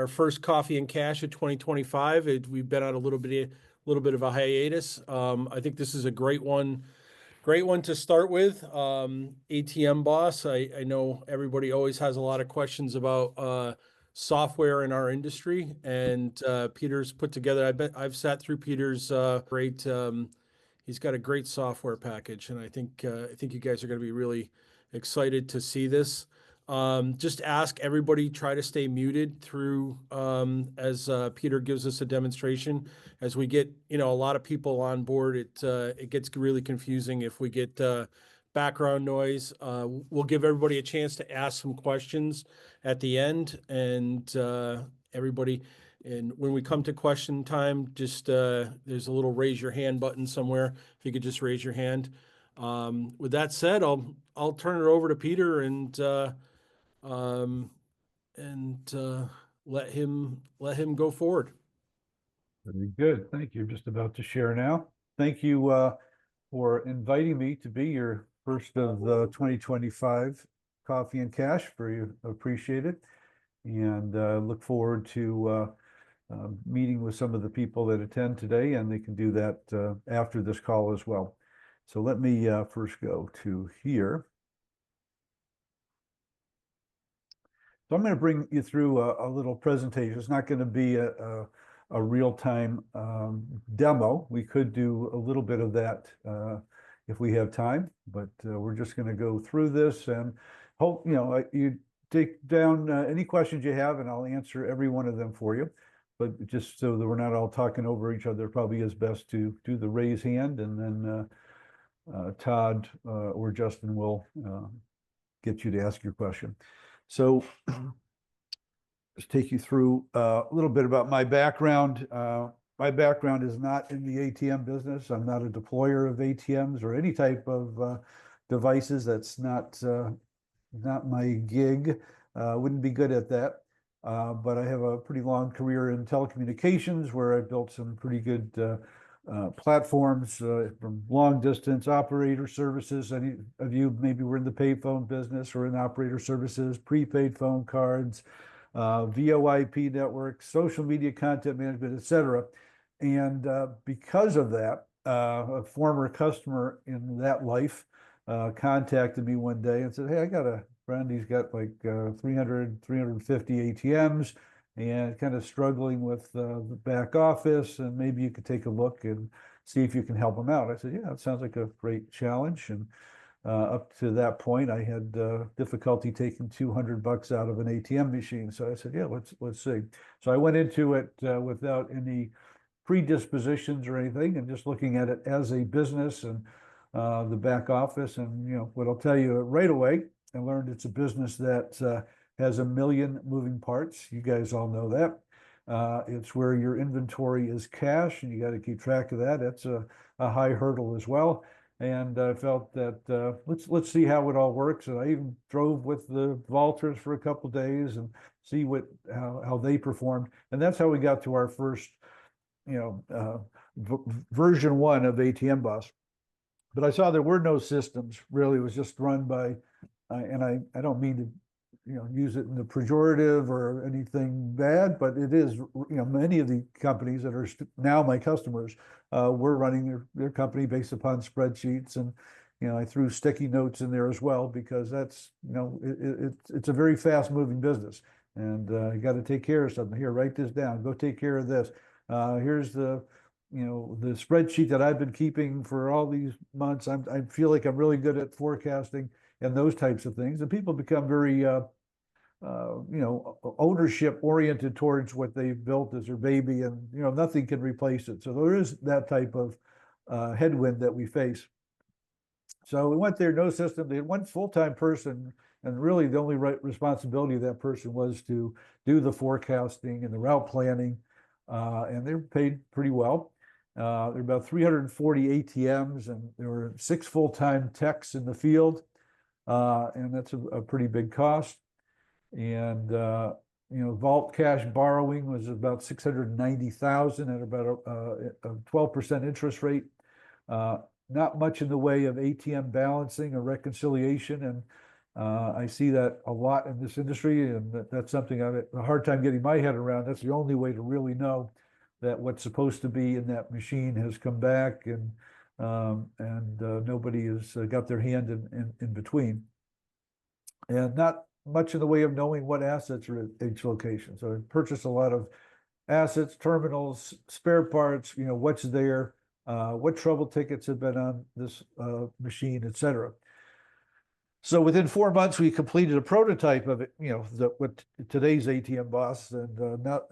our first Coffee and Cash of 2025. We've been on a little bit of a hiatus. I think this is a great one to start with. ATM Boss. I know everybody always has a lot of questions about software in our industry, and Peter's put together. I've sat through Peter's great. He's got a great software package, and I think you guys are going to be really excited to see this. Just ask everybody, try to stay muted through as Peter gives us a demonstration. As we get, a lot of people on board, it gets really confusing if we get background noise. We'll give everybody a chance to ask some questions at the end, and everybody. And when we come to question time, just there's a little raise your hand button somewhere. If you could just raise your hand. With that said, I'll turn it over to Peter um, and let him go forward. Very good. Thank you. Just about to share now. Thank you for inviting me to be your first of the 2025 Coffee and Cash. Very appreciate it, and look forward to meeting with some of the people that attend today, and they can do that after this call as well. So let me first go to here. So I'm going to bring you through a little presentation. It's not going to be a real-time demo. We could do a little bit of that if we have time, but we're just going to go through this and hope, you take down any questions you have, and I'll answer every one of them for you. But just so that we're not all talking over each other, probably is best to do the raise hand, and then Todd or Justin will get you to ask your question. So just take you through a little bit about my background. My background is not in the ATM business. I'm not a deployer of ATMs or any type of devices. That's not my gig. Wouldn't be good at that. But I have a pretty long career in telecommunications where I built some pretty good platforms from long distance operator services. Any of you maybe were in the payphone business or in operator services, prepaid phone cards, VoIP networks, social media content management, etc. And because of that, a former customer in that life contacted me one day and said, "Hey, I got a friend. He's got like 350 ATMs and kind of struggling with the back office, and maybe you could take a look and see if you can help him out." I said, "Yeah, it sounds like a great challenge." And up to that point, I had difficulty taking $200 out of an ATM machine. So I said, "Yeah, let's see." So I went into it without any predispositions or anything, and just looking at it as a business and the back office. And what I'll tell you right away, I learned it's a business that has a million moving parts. You guys all know that. It's where your inventory is cash, and you got to keep track of that. That's a high hurdle as well. And I felt that let's see how it all works. And I even drove with the vaulters for a couple of days and see how they performed. And that's how we got to our first, version 1 of ATM Boss. But I saw there were no systems. Really, it was just run by, and I don't mean to use it in the pejorative or anything bad, but it is, many of the companies that are now my customers were running their company based upon spreadsheets. And I threw sticky notes in there as well, because that's, it's a very fast moving business, and you got to take care of something. Here, write this down, go take care of this. Here's the spreadsheet that I've been keeping for all these months. I feel like I'm really good at forecasting and those types of things. And people become very ownership oriented towards what they've built as their baby, and nothing can replace it. So there is that type of headwind that we face. So we went there, no system. They had one full-time person, and really the only responsibility of that person was to do the forecasting and the route planning, and they were paid pretty well. There were about 340 ATMs, and there were 6 full-time techs in the field, and that's a pretty big cost. And vault cash borrowing was about $690,000 at about a 12% interest rate. Not much in the way of ATM balancing or reconciliation, and I see that a lot in this industry, and that's something I have a hard time getting my head around. That's the only way to really know that what's supposed to be in that machine has come back, and nobody has got their hand in between. And not much in the way of knowing what assets are at each location. So I purchased a lot of assets, terminals, spare parts, what's there, what trouble tickets have been on this machine, et cetera. So within 4 months, we completed a prototype of it, what today's ATM Boss, and not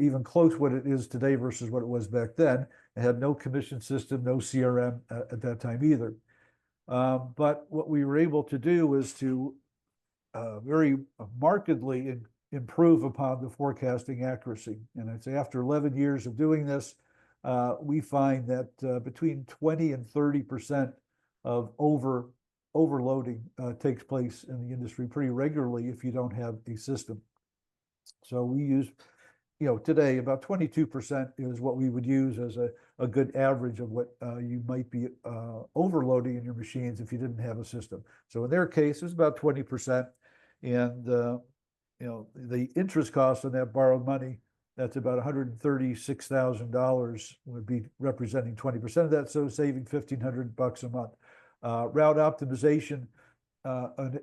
even close what it is today versus what it was back then. It had no commission system, no CRM at that time either. But what we were able to do was to very markedly improve upon the forecasting accuracy. And I'd say after 11 years of doing this, we find that between 20 and 30% of overloading takes place in the industry pretty regularly if you don't have a system. So we use, today about 22% is what we would use as a good average of what you might be overloading in your machines if you didn't have a system. So in their case, it's about 20%. And the interest cost on that borrowed money, that's about $136,000 would be representing 20% of that, so saving $1,500 a month. Route optimization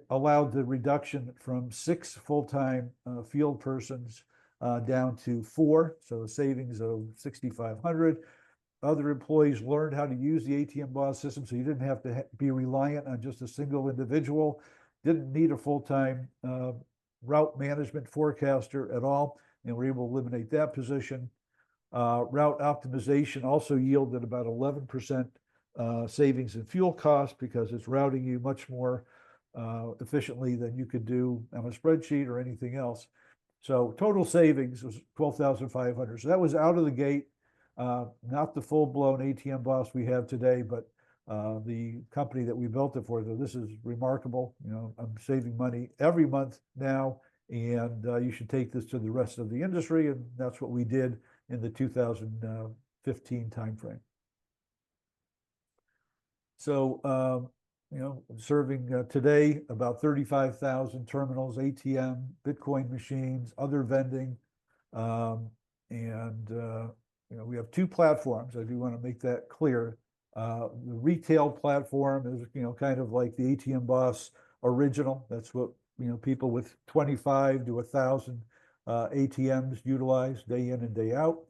allowed the reduction from 6 full-time field persons down to 4, so a savings of $6,500. Other employees learned how to use the ATM Boss system, so you didn't have to be reliant on just a single individual. Didn't need a full-time route management forecaster at all, and we're able to eliminate that position. Route optimization also yielded about 11% savings in fuel costs because it's routing you much more efficiently than you could do on a spreadsheet or anything else. So total savings was $12,500. So that was out of the gate, not the full-blown ATM Boss we have today, but the company that we built it for. So this is remarkable. I'm saving money every month now, and you should take this to the rest of the industry, and that's what we did in the 2015 timeframe. So, serving today about 35,000 terminals, ATM, Bitcoin machines, other vending, and we have 2 platforms. I do want to make that clear. The retail platform is, kind of like the ATM Boss original. That's what, people with 25 to 1,000 ATMs utilize day in and day out.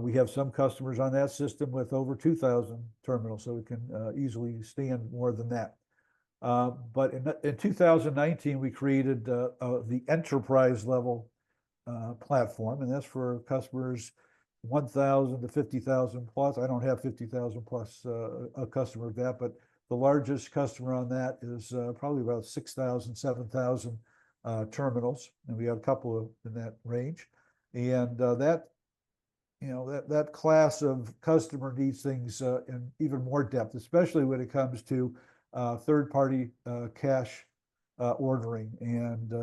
We have some customers on that system with over 2,000 terminals, so we can easily stand more than that. But in 2019, we created the enterprise level platform, and that's for customers 1,000 to 50,000 plus. I don't have 50,000 plus a customer of that, but the largest customer on that is probably about 6,000, 7,000 terminals, and we have a couple of in that range. And that class of customer needs things in even more depth, especially when it comes to third-party cash ordering and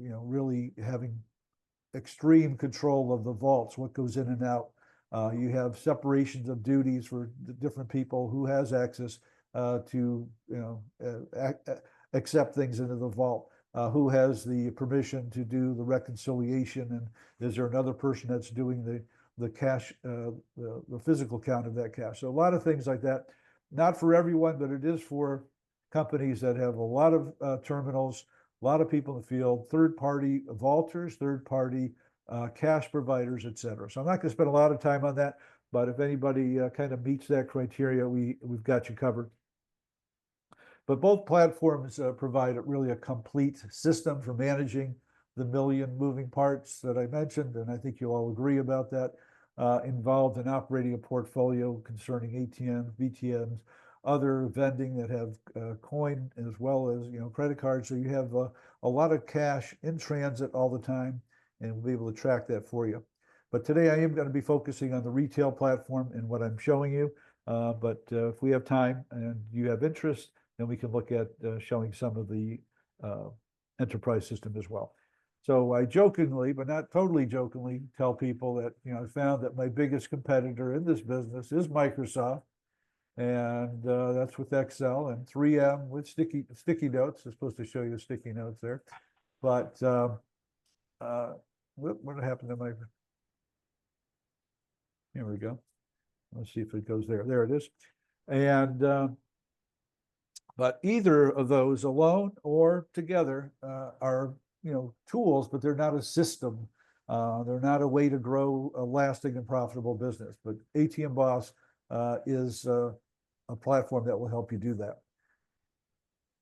really having extreme control of the vaults, what goes in and out. You have separations of duties for the different people who has access to accept things into the vault, who has the permission to do the reconciliation, and is there another person that's doing the cash, the physical count of that cash. So a lot of things like that. Not for everyone, but it is for companies that have a lot of terminals, a lot of people in the field, third-party vaulters, third-party cash providers, et cetera. So I'm not going to spend a lot of time on that, but if anybody kind of meets that criteria, we've got you covered. But both platforms provide really a complete system for managing the million moving parts that I mentioned, and I think you'll all agree about that, involved in operating a portfolio concerning ATMs, VTMs, other vending that have coin as well as credit cards. So you have a lot of cash in transit all the time, and we'll be able to track that for you. But today I am going to be focusing on the retail platform and what I'm showing you. But if we have time and you have interest, then we can look at showing some of the enterprise system as well. So I jokingly, but not totally jokingly, tell people that I found that my biggest competitor in this business is Microsoft. And that's with Excel, and 3M with sticky notes. It's supposed to show you sticky notes there. But what happened to my, here we go. Let's see if it goes there. There it is. And but either of those alone or together are, tools, but they're not a system. They're not a way to grow a lasting and profitable business. But ATM Boss is a platform that will help you do that.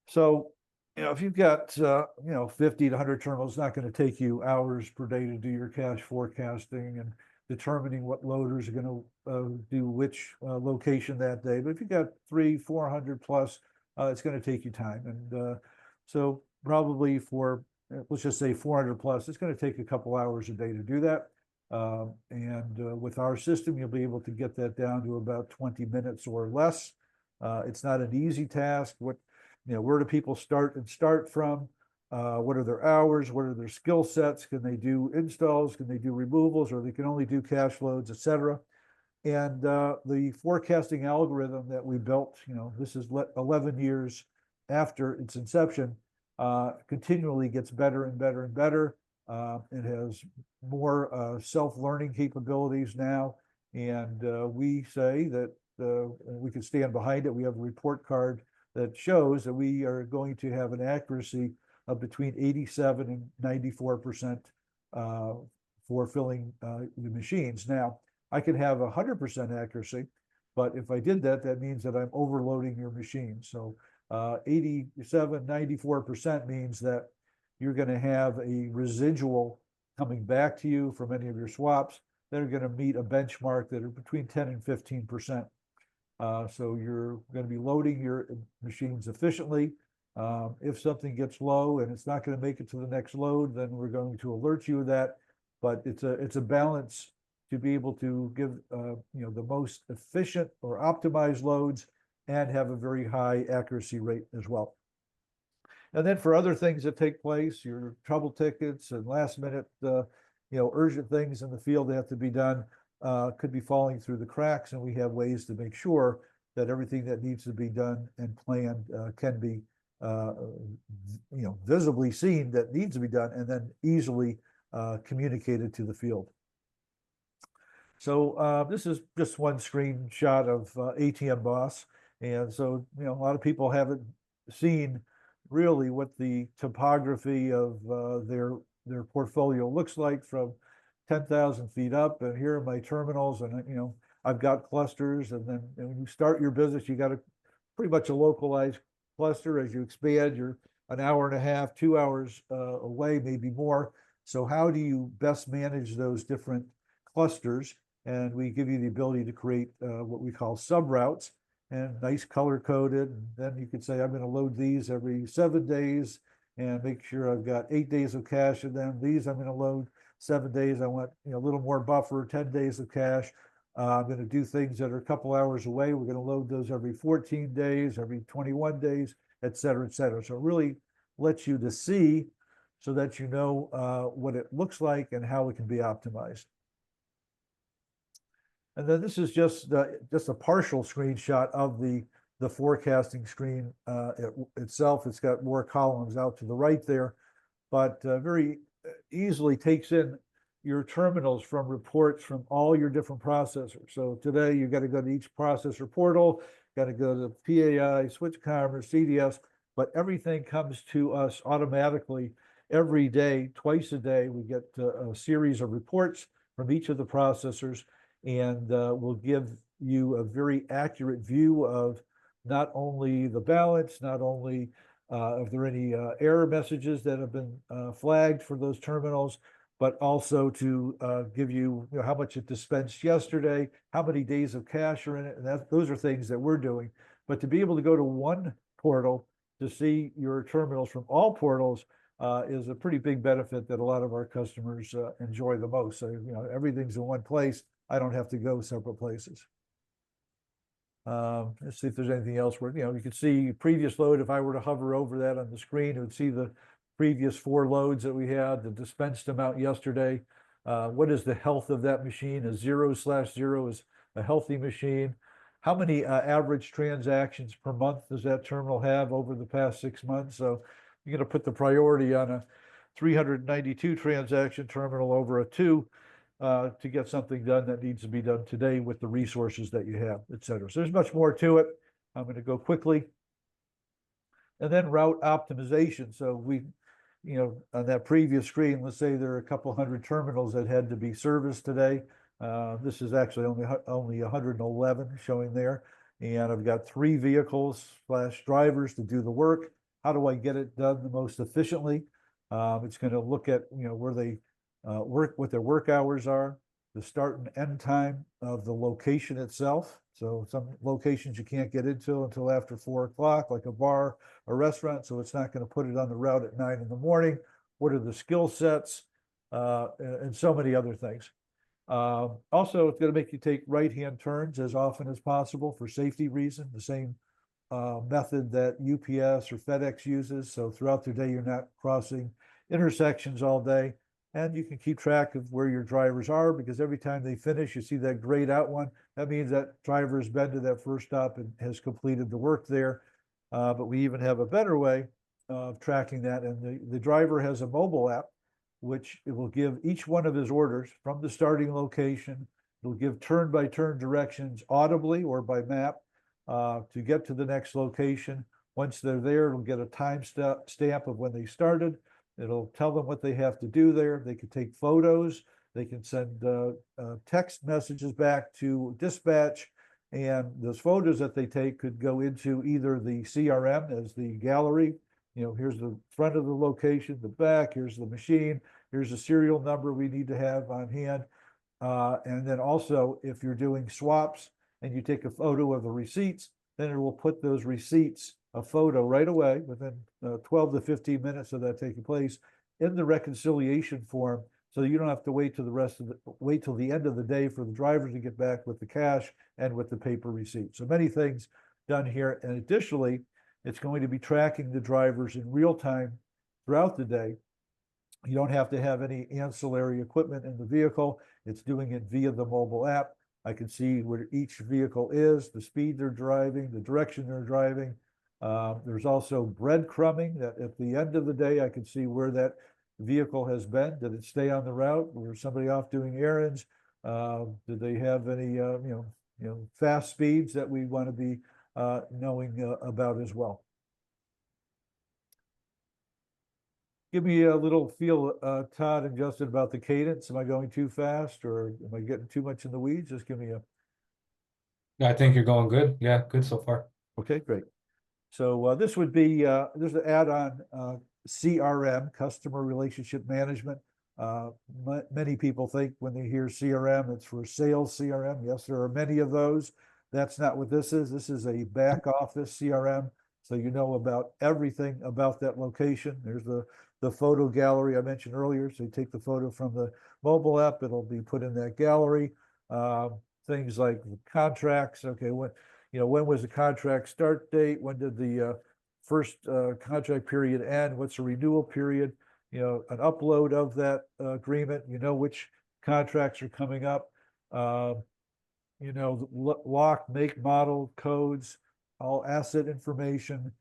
So, if you've got 50 to 100 terminals, it's not going to take you hours per day to do your cash forecasting and determining what loaders are going to do which location that day. But if you've got 300-400 plus, it's going to take you time. And so probably for, let's just say 400 plus, it's going to take a couple hours a day to do that. And with our system, you'll be able to get that down to about 20 minutes or less. It's not an easy task. Where do people start from? What are their hours? What are their skill sets? Can they do installs? Can they do removals? Or they can only do cash loads, etc. And the forecasting algorithm that we built, this is 11 years after its inception, continually gets better and better and better. It has more self-learning capabilities now. And we say that we can stand behind it. We have a report card that shows that we are going to have an accuracy of between 87 and 94% for filling the machines. Now, I can have 100% accuracy, but if I did that, that means that I'm overloading your machine. So 87, 94% means that you're going to have a residual coming back to you from any of your swaps that are going to meet a benchmark that are between 10 and 15%. So you're going to be loading your machines efficiently. If something gets low and it's not going to make it to the next load, then we're going to alert you of that. But it's a balance to be able to give the most efficient or optimized loads and have a very high accuracy rate as well. And then for other things that take place, your trouble tickets and last minute urgent things in the field that have to be done, could be falling through the cracks, and we have ways to make sure that everything that needs to be done and planned can be visibly seen that needs to be done, and then easily communicated to the field. So this is just one screenshot of ATM Boss, and so a lot of people haven't seen really what the topography of their portfolio looks like from 10,000 feet up. And here are my terminals, and I've got clusters. And then when you start your business, you got pretty much a localized cluster. As you expand, you're an hour and a half, 2 hours away, maybe more. So how do you best manage those different clusters? And we give you the ability to create what we call subroutes, and nice color coded. And then you could say, I'm going to load these every 7 days and make sure I've got 8 days of cash in them. These I'm going to load 7 days. I want a little more buffer, 10 days of cash. I'm going to do things that are a couple hours away. We're going to load those every 14 days, every 21 days, et cetera, et cetera. So it really lets you to see so that you know what it looks like and how it can be optimized. And then this is just a partial screenshot of the forecasting screen itself. It's got more columns out to the right there, but very easily takes in your terminals from reports from all your different processors. So today you got to go to each processor portal, got to go to PAI, switch commerce, CDS, but everything comes to us automatically every day, twice a day. We get a series of reports from each of the processors, and will give you a very accurate view of not only the balance, not only if there are any error messages that have been flagged for those terminals, but also to give you, how much it dispensed yesterday, how many days of cash are in it, and those are things that we're doing. But to be able to go to one portal to see your terminals from all portals is a pretty big benefit that a lot of our customers enjoy the most. So everything's in one place. I don't have to go several places. Let's see if there's anything else where, you can see previous load. If I were to hover over that on the screen, it would see the previous 4 loads that we had, the dispensed amount yesterday. What is the health of that machine? A 0/0 is a healthy machine. how many average transactions per month does that terminal have over the past 6 months? So you're going to put the priority on a 392 transaction terminal over a 2 to get something done that needs to be done today with the resources that you have, et cetera. So there's much more to it. I'm going to go quickly. And then route optimization. So we, on that previous screen, let's say there are a couple hundred terminals that had to be serviced today. This is actually only 111 showing there. And I've got 3 vehicles / drivers to do the work. How do I get it done the most efficiently? It's going to look at, where they work, what their work hours are, the start and end time of the location itself. So some locations you can't get into until after 4 o'clock, like a bar or restaurant. So it's not going to put it on the route at 9 in the morning. What are the skill sets, and so many other things. Also, it's going to make you take right-hand turns as often as possible for safety reasons, the same method that UPS or FedEx uses. So throughout the day, you're not crossing intersections all day. And you can keep track of where your drivers are, because every time they finish, you see that grayed out one. That means that driver has been to that first stop and has completed the work there. But we even have a better way of tracking that. And the driver has a mobile app, which it will give each one of his orders from the starting location. It'll give turn-by-turn directions audibly or by map to get to the next location. Once they're there, it'll get a time stamp of when they started. It'll tell them what they have to do there. They can take photos. They can send text messages back to dispatch. And those photos that they take could go into either the CRM as the gallery. Here's the front of the location, the back, here's the machine, here's the serial number we need to have on hand. And then also, if you're doing swaps and you take a photo of the receipts, then it will put those receipts, a photo right away within 12 to 15 minutes of that taking place, in the reconciliation form, so you don't have to wait till the end of the day for the drivers to get back with the cash and with the paper receipt. So many things done here. And additionally, it's going to be tracking the drivers in real time throughout the day. You don't have to have any ancillary equipment in the vehicle. It's doing it via the mobile app. I can see where each vehicle is, the speed they're driving, the direction they're driving. There's also breadcrumbing that at the end of the day, I can see where that vehicle has been. Did it stay on the route? Was somebody off doing errands? Did they have any, fast speeds that we want to be knowing about as well? Give me a little feel, Todd and Justin, about the cadence. Am I going too fast, or am I getting too much in the weeds? Just give me a. I think you're going good. Yeah, good so far. Okay, great. So this would be, there's an add-on CRM, Customer Relationship Management. Many people think when they hear CRM, it's for sales CRM. Yes, there are many of those. That's not what this is. This is a back office CRM. So you know about everything about that location. There's the photo gallery I mentioned earlier. So you take the photo from the mobile app, it'll be put in that gallery. Things like contracts. Okay, when was the contract start date? When did the first contract period end? What's the renewal period? An upload of that agreement. Which contracts are coming up. Lock, make, model, codes, all asset information.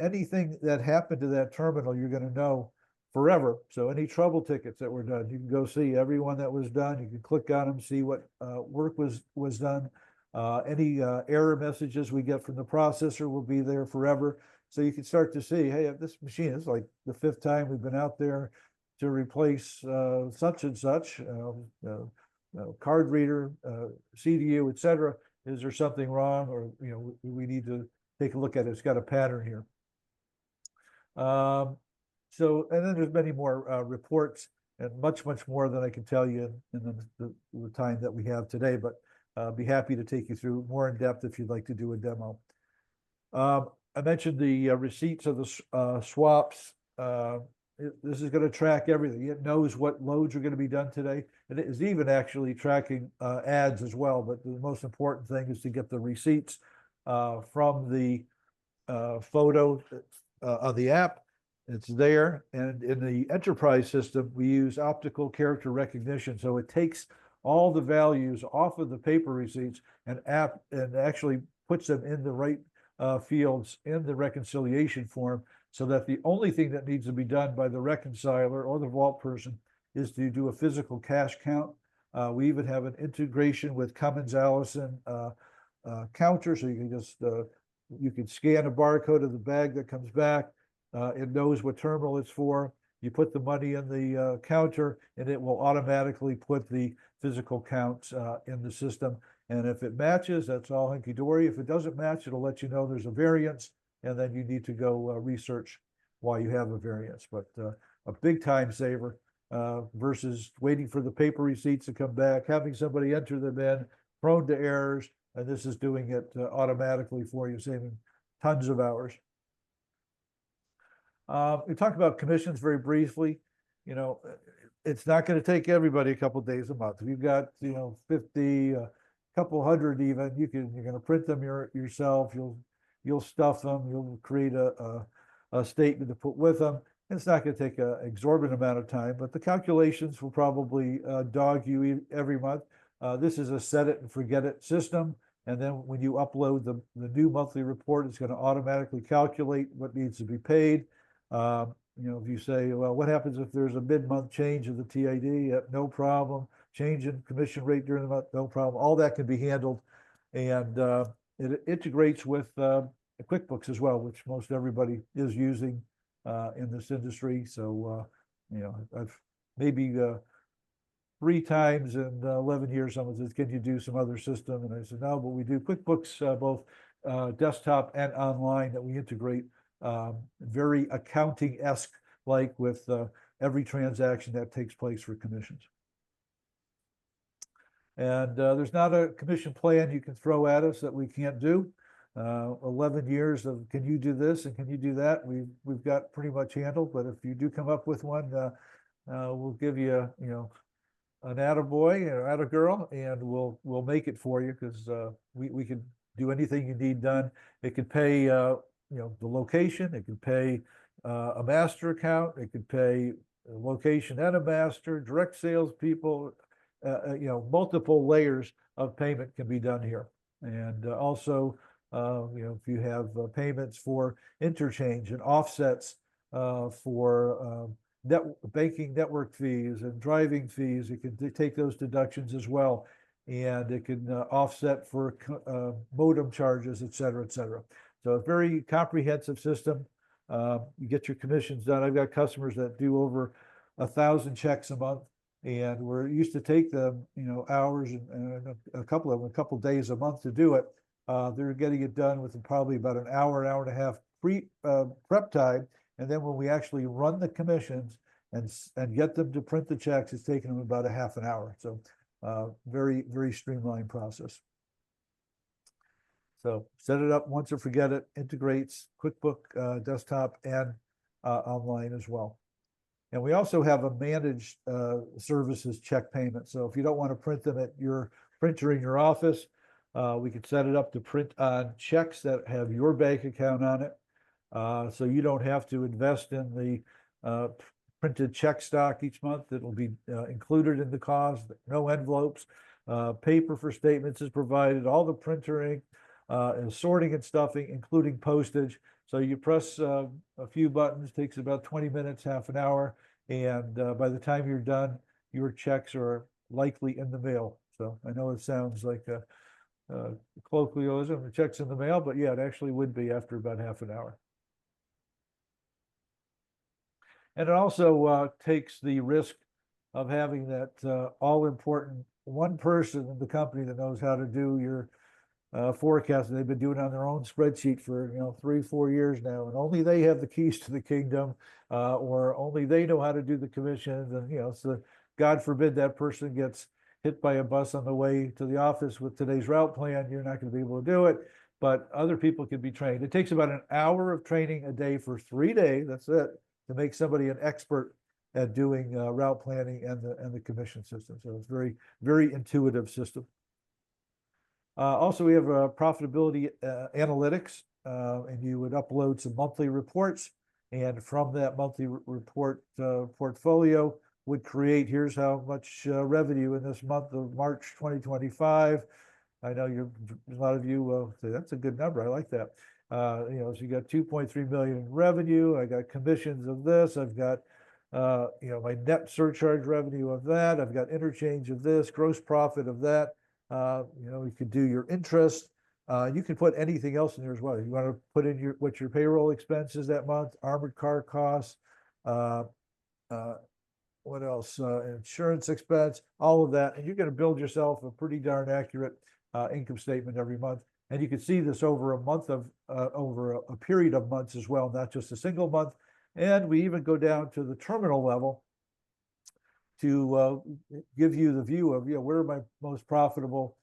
Anything that happened to that terminal, you're going to know forever. So any trouble tickets that were done, you can go see everyone that was done. You can click on them, see what work was done. Any error messages we get from the processor will be there forever. So you can start to see, hey, this machine is like the 5th time we've been out there to replace such and such, card reader, CDU, et cetera. Is there something wrong, or we need to take a look at it? It's got a pattern here. So, and then there's many more reports and much more than I can tell you in the time that we have today, but be happy to take you through more in depth if you'd like to do a demo. I mentioned the receipts of the swaps. This is going to track everything. It knows what loads are going to be done today. And it is even actually tracking ads as well. But the most important thing is to get the receipts from the photo of the app. It's there. And in the enterprise system, we use optical character recognition. So it takes all the values off of the paper receipts and actually puts them in the right fields in the reconciliation form, so that the only thing that needs to be done by the reconciler or the vault person is to do a physical cash count. We even have an integration with Cummins Allison counter, so you can just you can scan a barcode of the bag that comes back. It knows what terminal it's for. You put the money in the counter, and it will automatically put the physical counts in the system. And if it matches, that's all hunky-dory. If it doesn't match, it'll let you know there's a variance, and then you need to go research why you have a variance. But a big time saver versus waiting for the paper receipts to come back, having somebody enter them in, prone to errors, and this is doing it automatically for you, saving tons of hours. We talked about commissions very briefly. You know, it's not going to take everybody a couple days a month. If you've got, 50, couple hundred even, you're going to print them yourself. You'll stuff them. You'll create a statement to put with them. It's not going to take an exorbitant amount of time, but the calculations will probably dog you every month. This is a set it and forget it system. And then when you upload the new monthly report, it's going to automatically calculate what needs to be paid. If you say, well, what happens if there's a mid-month change of the TID? No problem. Change in commission rate during the month? No problem. All that can be handled. And it integrates with QuickBooks as well, which most everybody is using in this industry. So, I've maybe 3 times in 11 years, someone says, can you do some other system? And I said, no, but we do QuickBooks, both desktop and online, that we integrate very accounting-esque, like with every transaction that takes place for commissions. And there's not a commission plan you can throw at us that we can't do. 11 years of can you do this and can you do that? We've got pretty much handled. But if you do come up with one, we'll give you an attaboy or attagirl, and we'll make it for you, because we can do anything you need done. It could pay the location. It could pay a master account. It could pay a location and a master, direct sales people. Multiple layers of payment can be done here. And also, if you have payments for interchange and offsets for banking network fees and driving fees, it can take those deductions as well. And it can offset for modem charges, et cetera, et cetera. So a very comprehensive system. You get your commissions done. I've got customers that do over 1,000 checks a month, and we're used to take them, hours and a couple days a month to do it. They're getting it done within probably about an hour and a half prep time. And then when we actually run the commissions and get them to print the checks, it's taking them about a half an hour. So very, very streamlined process. So set it up once or forget it. Integrates QuickBook desktop and online as well. And we also have a managed services check payment. So if you don't want to print them at your printer in your office, we could set it up to print on checks that have your bank account on it. So you don't have to invest in the printed check stock each month. It'll be included in the cost. No envelopes. Paper for statements is provided. All the printer ink and sorting and stuffing, including postage. So you press a few buttons, takes about 20 minutes, half an hour. And by the time you're done, your checks are likely in the mail. So I know it sounds like a colloquialism, the check's in the mail, but yeah, it actually would be after about half an hour. And it also takes the risk of having that all-important one person in the company that knows how to do your forecast. They've been doing it on their own spreadsheet for 3-4 years now, and only they have the keys to the kingdom, or only they know how to do the commissions. And so God forbid that person gets hit by a bus on the way to the office with today's route plan. You're not going to be able to do it, but other people can be trained. It takes about an hour of training a day for 3 days. That's it, to make somebody an expert at doing route planning and the commission system. So it's very, very intuitive system. Also, we have profitability analytics, and you would upload some monthly reports, and from that monthly report portfolio, would create, here's how much revenue in this month of March 2025. I know a lot of you say that's a good number. I like that. You know, so you got 2.3 million in revenue. I got commissions of this. I've got, you know, my net surcharge revenue of that. I've got interchange of this, gross profit of that. You know, you could do your interest. You can put anything else in there as well. You want to put in what your payroll expenses that month, armored car costs, what else? Insurance expense, all of that, and you're going to build yourself a pretty darn accurate income statement every month. And you can see this over a period of months as well, not just a single month. And we even go down to the terminal level to give you the view of, you know, where are my most profitable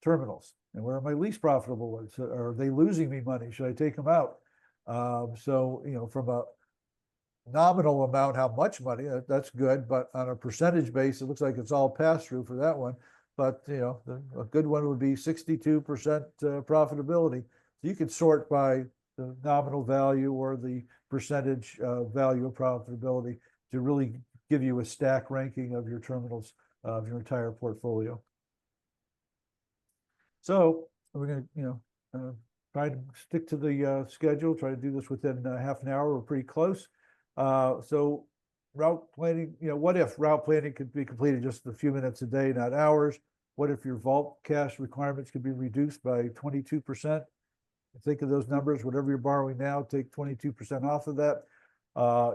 terminals and where are my least profitable ones? Are they losing me money? Should I take them out? So, you know, from a nominal amount, how much money, that's good, but on a percentage base, it looks like it's all pass through for that one. But, you know, a good one would be 62% profitability. So you could sort by the nominal value or the percentage value of profitability to really give you a stack ranking of your terminals of your entire portfolio. So we're going to, you know, try to stick to the schedule, try to do this within half an hour. We're pretty close. So route planning, you know, what if route planning could be completed just a few minutes a day, not hours? What if your vault cash requirements could be reduced by 22%? Think of those numbers, whatever you're borrowing now, take 22% off of that.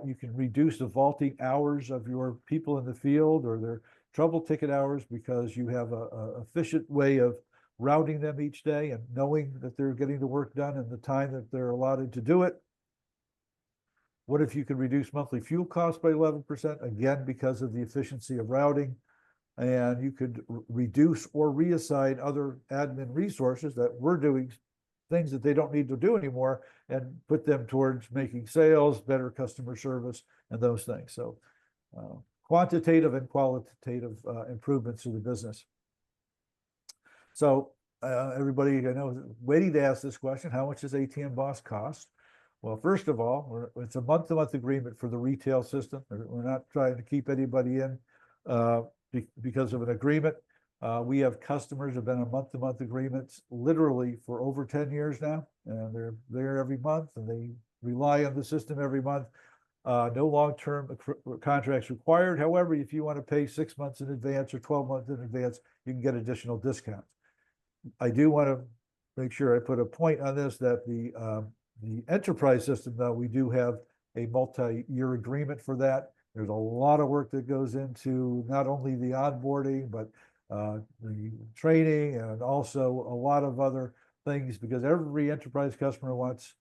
You can reduce the vaulting hours of your people in the field or their trouble ticket hours because you have a efficient way of routing them each day and knowing that they're getting the work done in the time that they're allotted to do it. What if you could reduce monthly fuel costs by 11%? Again, because of the efficiency of routing. And you could reduce or reassign other admin resources that we're doing things that they don't need to do anymore and put them towards making sales, better customer service, and those things. So quantitative and qualitative improvements to the business. So everybody, I know, is waiting to ask this question: how much does ATM Boss cost? Well, first of all, it's a month-to-month agreement for the retail system. We're not trying to keep anybody in because of an agreement. We have customers who have been on month-to-month agreements literally for over 10 years now, and they're there every month and they rely on the system every month. No long-term contracts required. However, if you want to pay 6 months in advance or 12 months in advance, you can get additional discounts. I do want to make sure I put a point on this that the enterprise system, though, we do have a multi-year agreement for that. There's a lot of work that goes into not only the onboarding, but the training and also a lot of other things, because every enterprise customer wants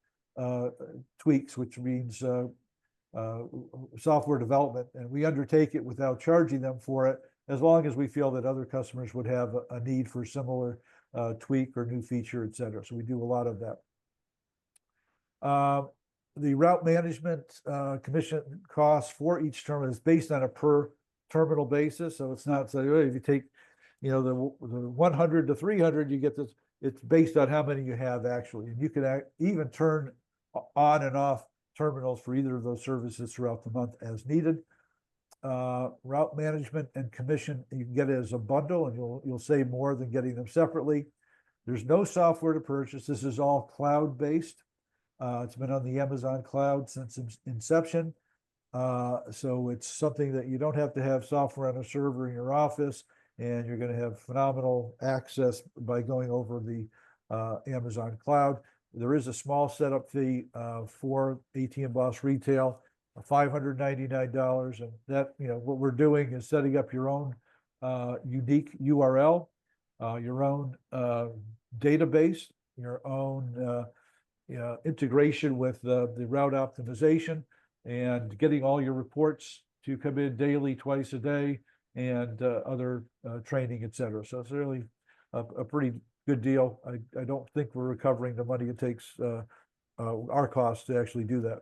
tweaks, which means software development, and we undertake it without charging them for it, as long as we feel that other customers would have a need for similar tweak or new feature, et cetera. So we do a lot of that. The route management commission cost for each terminal is based on a per terminal basis. So it's not, so if you take, you know, the 100 to 300, you get this, it's based on how many you have actually. And you can even turn on and off terminals for either of those services throughout the month as needed. Route management and commission, you can get it as a bundle, and you'll save more than getting them separately. There's no software to purchase. This is all cloud-based. It's been on the Amazon cloud since inception. So it's something that you don't have to have software on a server in your office, and you're going to have phenomenal access by going over the Amazon cloud. There is a small setup fee for ATM Boss Retail, $599, and that, you know, what we're doing is setting up your own unique URL, your own database, your own integration with the route optimization, and getting all your reports to come in daily, twice a day, and other training, et cetera. So it's really a pretty good deal. I don't think we're recovering the money it takes, our costs to actually do that.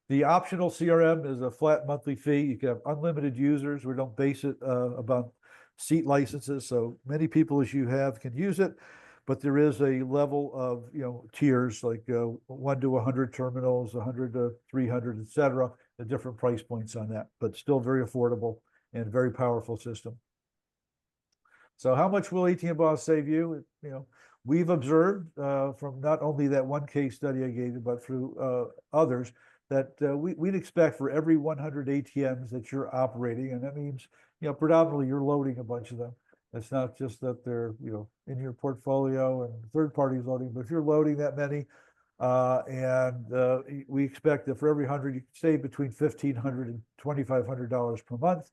The optional CRM is a flat monthly fee. You can have unlimited users. We don't base it about seat licenses. So many people as you have can use it. but there is a level of, tiers like 1 to 100 terminals, 100 to 300, et cetera, the different price points on that, but still very affordable and very powerful system. So how much will ATM Boss save you? We've observed from not only that one case study I gave you, but through others, that we'd expect for every 100 ATMs that you're operating, and that means, predominantly you're loading a bunch of them. It's not just that they're, in your portfolio and third parties loading, but if you're loading that many, we expect that for every 100, you can save between $1,500 and $2,500 per month.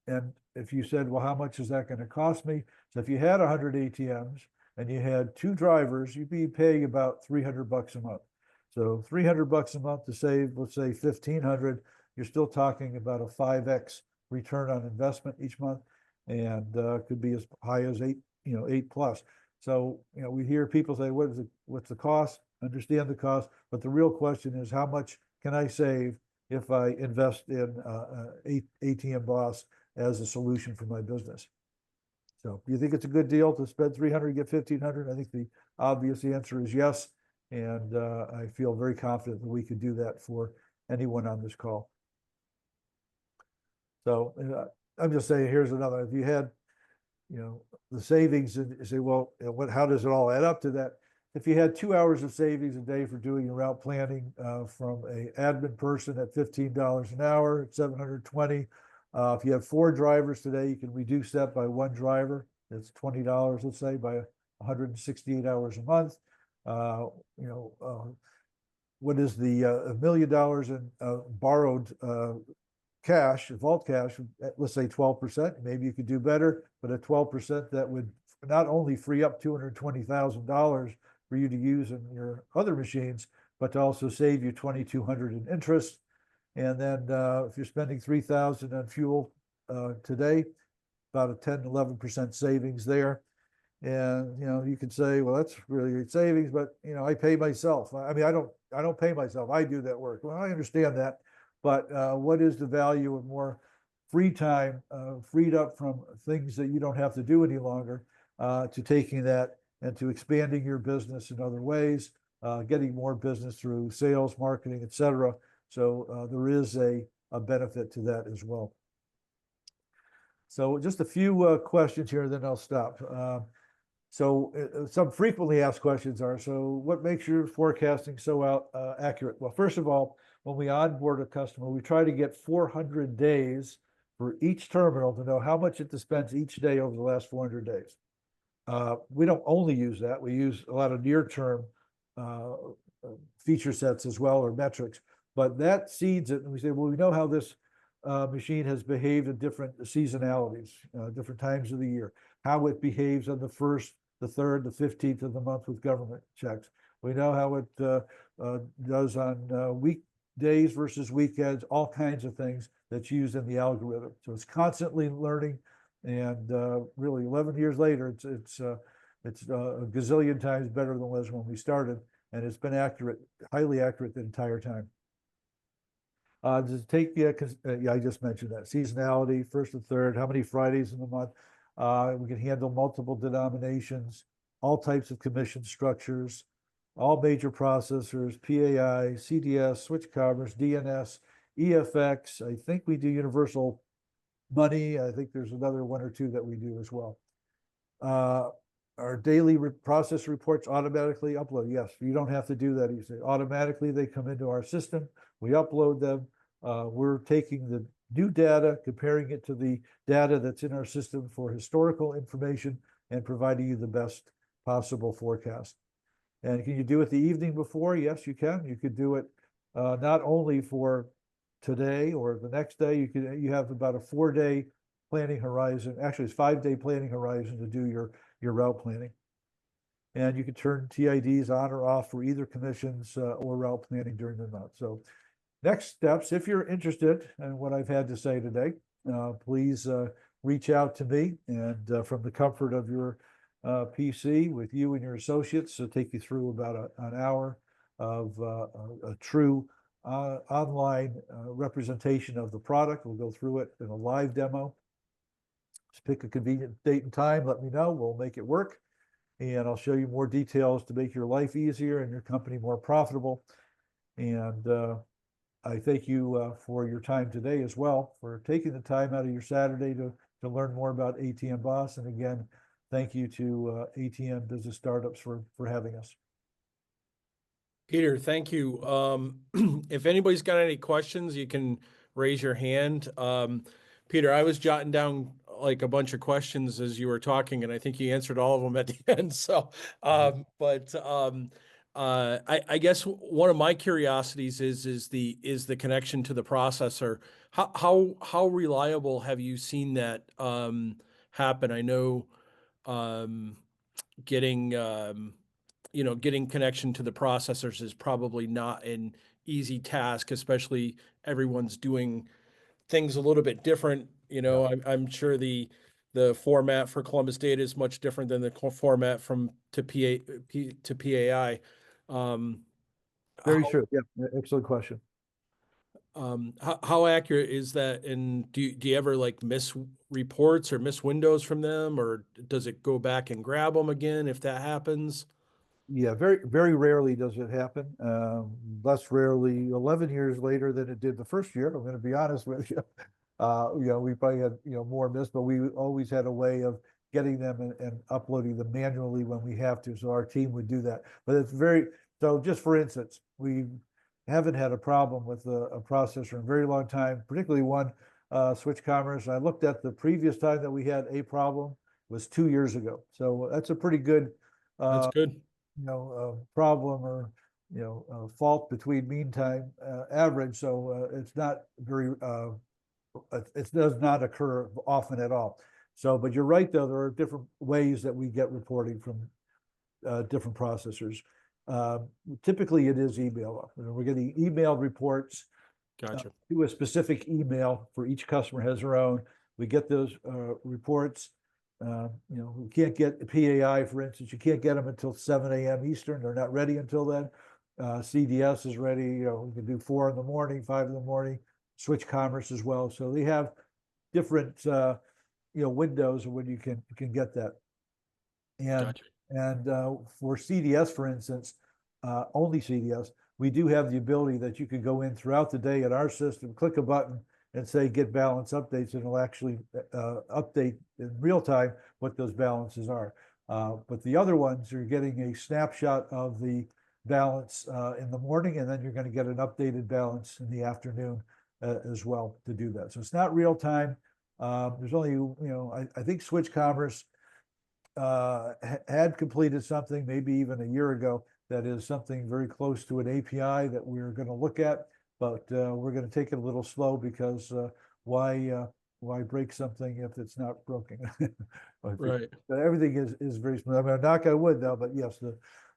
And if you said, well, how much is that going to cost me? So if you had 100 ATMs and you had 2 drivers, you'd be paying about $300 a month. So $300 a month to save, let's say $1,500, you're still talking about a 5x return on investment each month, and could be as high as 8 plus. So, we hear people say, what's the cost? Understand the cost, but the real question is, how much can I save if I invest in ATM Boss as a solution for my business? So do you think it's a good deal to spend $300 get $1,500? I think the obvious answer is yes. And I feel very confident that we could do that for anyone on this call. So I'm just saying, here's another, if you had, the savings, and you say, well, how does it all add up to that? If you had 2 hours of savings a day for doing your route planning from an admin person at $15 an hour, at $720. If you have 4 drivers today, you can reduce that by 1 driver. That's $20, let's say, by 168 hours a month. What is the $1 million in borrowed cash, vault cash, let's say 12%, maybe you could do better, but at 12%, that would not only free up $220,000 for you to use in your other machines, but to also save you $2,200 in interest. And then if you're spending $3,000 on fuel today, about a 10-11% savings there. And you can say, well, that's really great savings, but I pay myself. I mean, I don't pay myself. I do that work. Well, I understand that, but what is the value of more free time, freed up from things that you don't have to do any longer, to taking that and to expanding your business in other ways, getting more business through sales, marketing, et cetera. So there is a benefit to that as well. So just a few questions here, then I'll stop. So some frequently asked questions are, so what makes your forecasting so accurate? Well, first of all, when we onboard a customer, we try to get 400 days for each terminal to know how much it spends each day over the last 400 days. We don't only use that. We use a lot of near-term feature sets as well, or metrics, but that seeds it. And we say, well, we know how this machine has behaved at different seasonalities, different times of the year, how it behaves on the 1st, the 3rd, the 15th of the month with government checks. We know how it does on weekdays versus weekends, all kinds of things that's used in the algorithm. So it's constantly learning, and really 11 years later, it's a gazillion times better than it was when we started, and it's been accurate, highly accurate the entire time. Does it take, yeah, I just mentioned that, seasonality, 1st and 3rd, how many Fridays in the month. We can handle multiple denominations, all types of commission structures, all major processors, PAI, CDS, switch commerce, DNS, EFX. I think we do universal money. I think there's another 1 or 2 that we do as well. Our daily process reports automatically upload. Yes, you don't have to do that. You say automatically they come into our system. We upload them. We're taking the new data, comparing it to the data that's in our system for historical information, and providing you the best possible forecast. And can you do it the evening before? Yes, you can. You could do it not only for today or the next day. You have about a 4-day planning horizon. Actually, it's 5-day planning horizon to do your route planning. And you can turn TIDs on or off for either commissions or route planning during the month. So next steps, if you're interested in what I've had to say today, please reach out to me, and from the comfort of your PC with you and your associates, to take you through about an hour of a true online representation of the product. We'll go through it in a live demo. Just pick a convenient date and time, let me know, we'll make it work. and I'll show you more details to make your life easier and your company more profitable. And I thank you for your time today as well, for taking the time out of your Saturday to learn more about ATM Boss. And again, thank you to ATM Business Startups for having us. Peter, thank you. If anybody's got any questions, you can raise your hand. Peter, I was jotting down like a bunch of questions as you were talking, and I think you answered all of them at the end. So, I guess one of my curiosities is the connection to the processor. How reliable have you seen that happen? I know getting getting connection to the processors is probably not an easy task, especially everyone's doing things a little bit different. Yeah. I'm sure the format for Columbus data is much different than the format from to to PAI. Um, Very how, true. Yeah, excellent question. how accurate is that? And do you ever like miss reports or miss windows from them, or does it go back and grab them again if that happens? Yeah, very rarely does it happen. Less rarely 11 years later than it did the first year. I'm going to be honest with you. We probably had, more missed, but we always had a way of getting them and uploading them manually when we have to. So our team would do that. But so just for instance, we haven't had a problem with a processor in a very long time, particularly one Switch Commerce. I looked at the previous time that we had a problem was 2 years ago. So that's a pretty good That's good. problem or fault between mean time average. So it's not very it does not occur often at all. So, but you're right though, there are different ways that we get reporting from different processors. Typically, it is email. We're getting emailed reports Gotcha. to a specific email for each customer has their own. We get those reports. We can't get PAI, for instance, you can't get them until 7 a.m. Eastern. They're not ready until then. CDS is ready. We can do 4 in the morning, 5 in the morning, Switch Commerce as well. So they have different, windows when you can get that. And Gotcha. for CDS, for instance, only CDS, we do have the ability that you could go in throughout the day at our system, click a button and say get balance updates, and it'll actually update in real time what those balances are. But the other ones, you're getting a snapshot of the balance in the morning, and then you're going to get an updated balance in the afternoon as well to do that. So it's not real time. There's only, I think Switch Commerce had completed something maybe even a year ago that is something very close to an API that we're going to look at, but we're going to take it a little slow because why break something if it's not broken? Right. Everything is very smooth. I'm going to knock on wood now, but yes,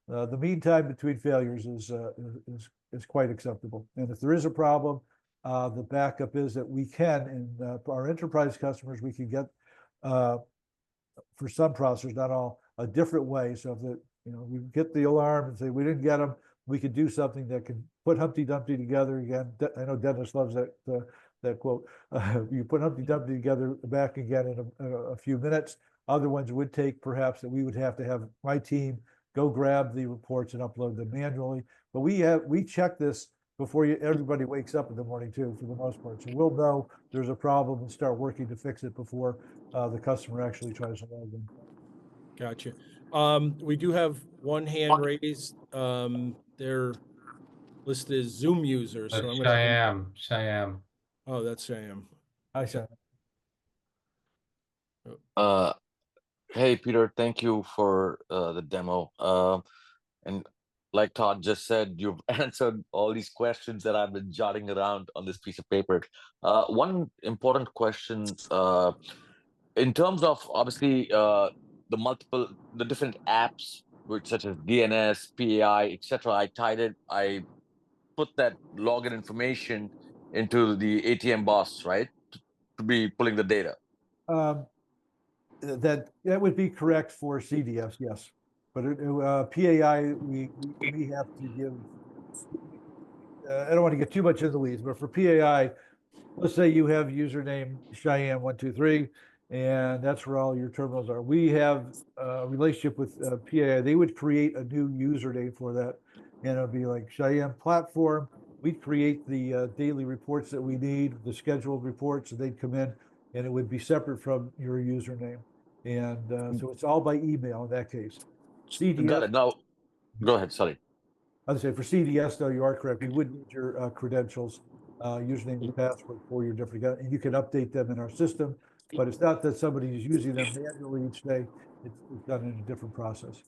the mean time between failures is quite acceptable. And if there is a problem, the backup is that we can, in our enterprise customers, we can get for some processors, not all, a different way. So if we get the alarm and say we didn't get them, we could do something that can put Humpty Dumpty together again. I know Dennis loves that quote. You put Humpty Dumpty together back again in a few minutes. Other ones would take perhaps that we would have to have my team go grab the reports and upload them manually. But we check this before everybody wakes up in the morning too, for the most part. So we'll know there's a problem and start working to fix it before the customer actually tries to log in. Gotcha. We do have one hand raised. They're listed as Zoom users, so I'm gonna. Cheyenne. Oh, that's Sam. Hi, Sean. Uh, hey Peter, thank you for the demo. And like Todd just said, you've answered all these questions that I've been jotting around on this piece of paper. One important question, in terms of obviously the different apps, which such as DNS, PAI, etc. I put that login information into the ATM Boss, right? To be pulling the data. That would be correct for CDS, yes. But PAI, we have to give. I don't want to get too much in the weeds, but for PAI, let's say you have username Cheyenne123, and that's where all your terminals are. We have a relationship with PAI. They would create a new username for that, and it'll be like Cheyenne Platform. We'd create the daily reports that we need, the scheduled reports, and they'd come in, and it would be separate from your username. And so it's all by email in that case. CDS. Got it. Now, go ahead. Sorry. I would say for CDS, though, you are correct. We would need your credentials, username and password for your different account, and you can update them in our system. But it's not that somebody is using them manually each day. It's done in a different process.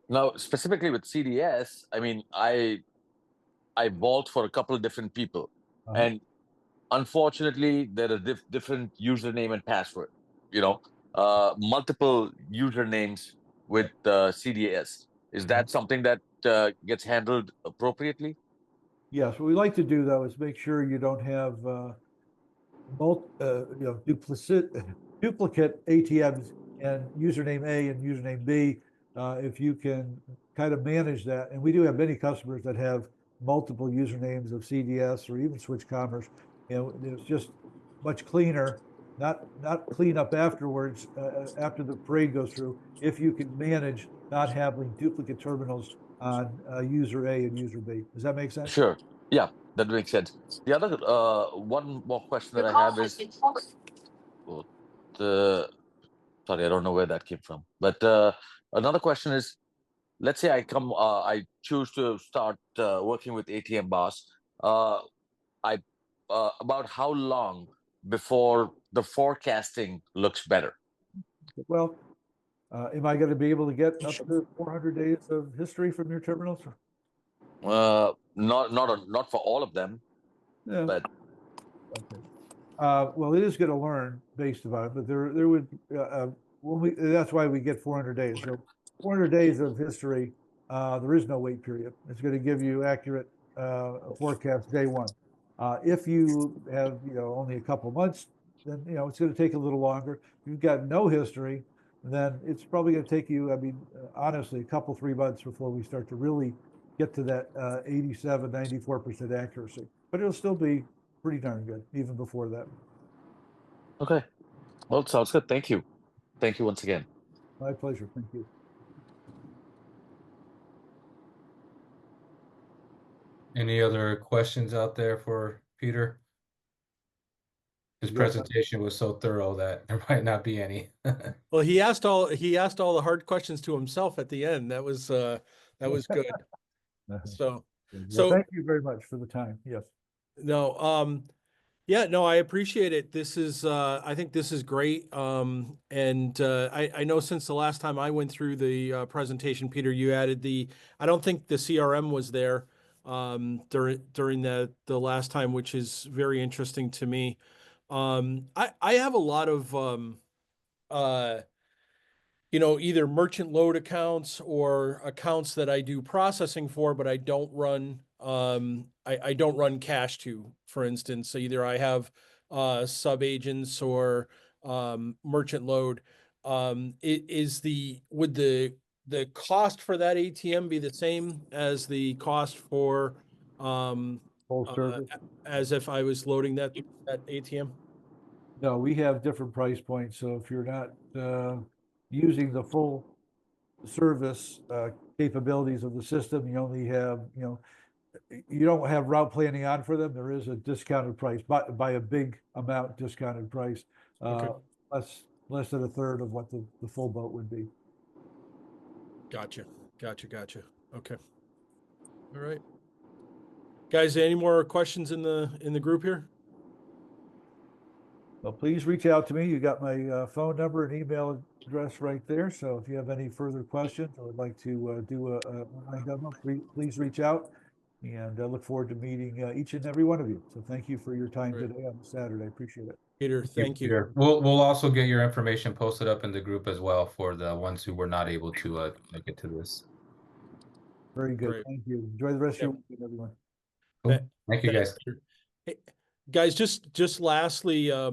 Now, specifically with CDS, I mean, I vault for a couple of different people, and unfortunately, there are different username and password. You know, multiple usernames with CDS. Is that something that gets handled appropriately? Yes, what we like to do though is make sure you don't have duplicate ATMs and username A and username B. If you can kind of manage that, and we do have many customers that have multiple usernames of CDS or even Switch Commerce, it's just much cleaner. Not clean up afterwards after the parade goes through. If you can manage not having duplicate terminals on user A and user B, does that make sense? Sure. Yeah, that makes sense. The other one more question that I have is the sorry, I don't know where that came from. But another question is, let's say I choose to start working with ATM Boss. I about how long before the forecasting looks better? Well, am I going to be able to get up to 400 days of history from your terminals? Not for all of them, Yeah. but Okay. Well, it is going to learn based upon it, but there would that's why we get 400 days. So 400 days of history, there is no wait period. It's going to give you accurate forecast day one. If you have only a couple months, then it's going to take a little longer. If you've got no history, then it's probably going to take you, I mean, honestly, a couple 3 months before we start to really get to that 87, 94% accuracy. But it'll still be pretty darn good even before that. okay. Well, sounds good. Thank you. Thank you once again. My pleasure. Thank you. Any other questions out there for Peter? His Yeah. presentation was so thorough that there might not be any. Well, he asked all the hard questions to himself at the end. That was good. So Well, thank you very much for the time. Yes. no, yeah, no, I appreciate it. This is, I think this is great. And I know since the last time I went through the presentation, Peter, you added I don't think the CRM was there during the last time, which is very interesting to me. I have a lot of either merchant load accounts or accounts that I do processing for, but I don't run I don't run cash to, for instance. So either I have sub agents or merchant load. Would the cost for that ATM be the same as the cost for Full service? as if I was loading that ATM? No, we have different price points. So if you're not using the full service capabilities of the system, you only have, you don't have route planning on for them. There is a discounted price by a big amount discounted price, Okay. less than a third of what the full boat would be. Gotcha. Okay. All right. Guys, any more questions in the group here? Well, please reach out to me. You got my phone number and email address right there. So if you have any further questions or would like to do a online demo, please reach out. And I look forward to meeting each and every one of you. So thank you for your time Great. today on Saturday. I appreciate it. Peter, thank you. Peter. We'll also get your information posted up in the group as well for the ones who were not able to make it to this. Very good. Great. Thank you. Enjoy the rest of your Yep. weekend, everyone. Cool. Thank you, Thanks, guys. Peter. Hey, guys, just lastly, I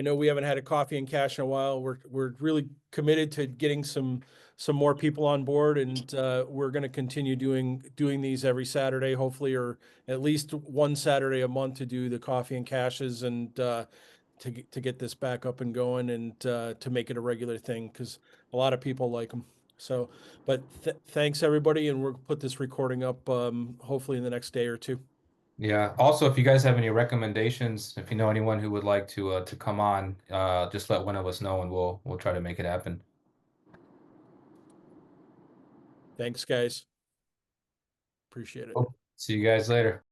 know we haven't had a coffee and cash in a while. We're really committed to getting some more people on board, and we're going to continue doing these every Saturday, hopefully, or at least one Saturday a month to do the coffee and caches. And to get this back up and going and to make it a regular thing because a lot of people like them. So, but thanks everybody, and we'll put this recording up hopefully in the next day or two. Yeah. Also, if you guys have any recommendations, if you know anyone who would like to come on, just let one of us know, and we'll try to make it happen. Thanks, guys. Appreciate it. Cool. See you guys later.